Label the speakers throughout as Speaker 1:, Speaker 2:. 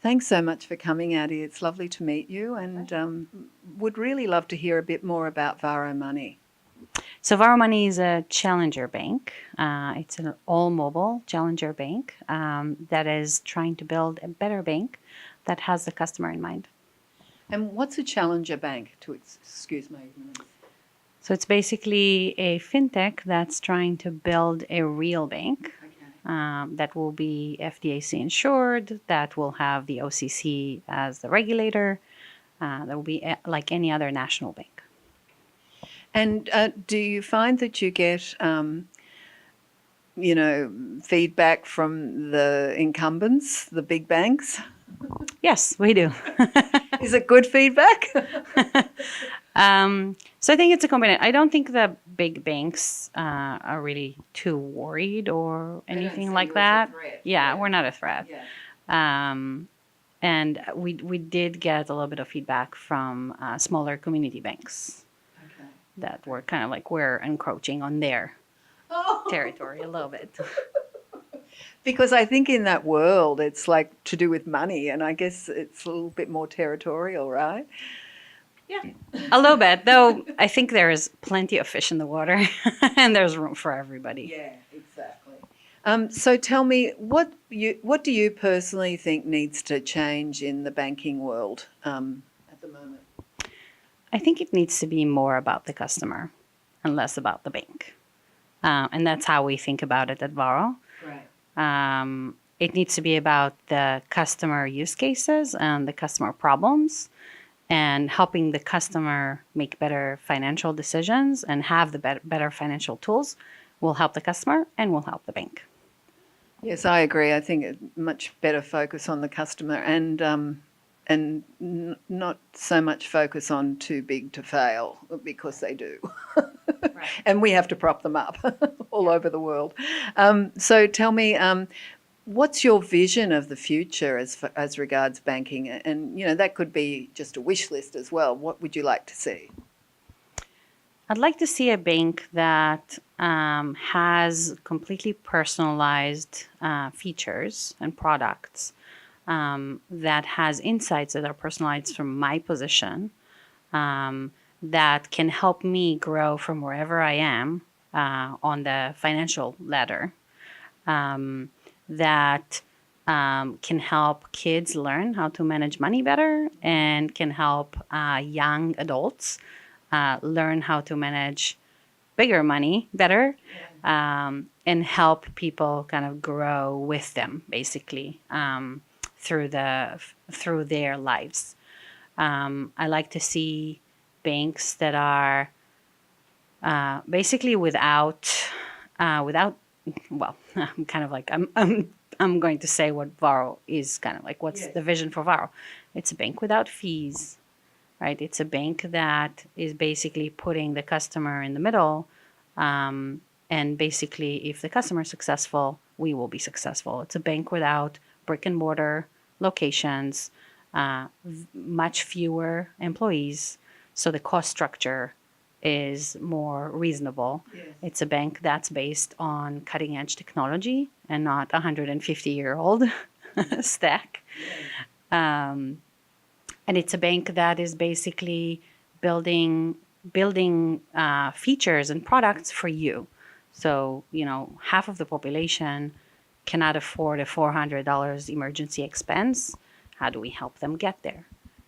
Speaker 1: Thanks so much for coming, Addi. It's lovely to meet you, and would really love to hear a bit more about Varo Money.
Speaker 2: So Varo Money is a challenger bank. It's an all-mobile challenger bank that is trying to build a better bank that has the customer in mind.
Speaker 1: And what's a challenger bank, to excuse my ignorance?
Speaker 2: So it's basically a FinTech that's trying to build a real bank that will be FDIC insured, that will have the OCC as the regulator, that will be like any other national bank.
Speaker 1: And do you find that you get, feedback from the incumbents, the big banks?
Speaker 2: Yes, we do.
Speaker 1: Is it good feedback?
Speaker 2: So I think it's a combination. I don't think the big banks are really too worried or anything like that. Yeah, we're not a threat. Yeah. And we did get a little bit of feedback from smaller community banks that were kind of like we're encroaching on their territory a little bit.
Speaker 1: Because I think in that world, it's like to do with money, and I guess it's a little bit more territorial, right?
Speaker 2: Yeah, a little bit, though I think there is plenty of fish in the water and there's room for everybody.
Speaker 1: Yeah, exactly. So tell me, what do you personally think needs to change in the banking world at the moment?
Speaker 2: I think it needs to be more about the customer and less about the bank. And that's how we think about it at Varo. Right. It needs to be about the customer use cases and the customer problems and helping the customer make better financial decisions and have the better financial tools will help the customer and will help the bank.
Speaker 1: Yes, I agree. I think a much better focus on the customer and not so much focus on too big to fail, because they do. Right. And we have to prop them up all over the world. So tell me, what's your vision of the future as regards banking? And, that could be just a wish list as well. What would you like to see?
Speaker 2: I'd like to see a bank that has completely personalized features and products, that has insights that are personalized from my position, that can help me grow from wherever I am on the financial ladder, that can help kids learn how to manage money better and can help young adults learn how to manage bigger money better, and help people kind of grow with them, basically, through their lives. I like to see banks that are basically without. Well, I'm kind of like I'm going to say what Varo is kind of like. What's the vision for Varo? It's a bank without fees. Right? It's a bank that is basically putting the customer in the middle, and basically if the customer is successful, we will be successful. It's a bank without brick and mortar locations, much fewer employees, so the cost structure is more reasonable. Yes. It's a bank that's based on cutting edge technology and not 150-year-old stack. Yes. And it's a bank that is basically building features and products for you. So, half of the population cannot afford a $400 emergency expense. How do we help them get there,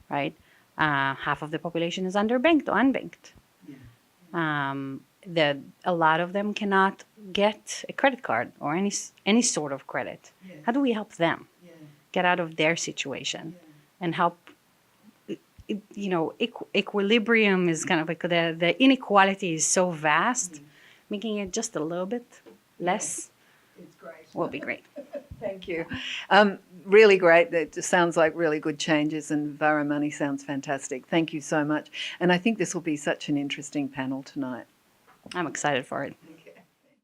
Speaker 2: right? Half of the population is underbanked or unbanked. Yeah. A lot of them cannot get a credit card or any sort of credit. Yeah. How do we help them get out of their situation and help? Equilibrium is kind of like the inequality is so vast, making it just a little bit less will be great.
Speaker 1: Thank you. Really great. It sounds like really good changes, and Varo Money sounds fantastic. Thank you so much. And I think this will be such an interesting panel tonight.
Speaker 2: I'm excited for it.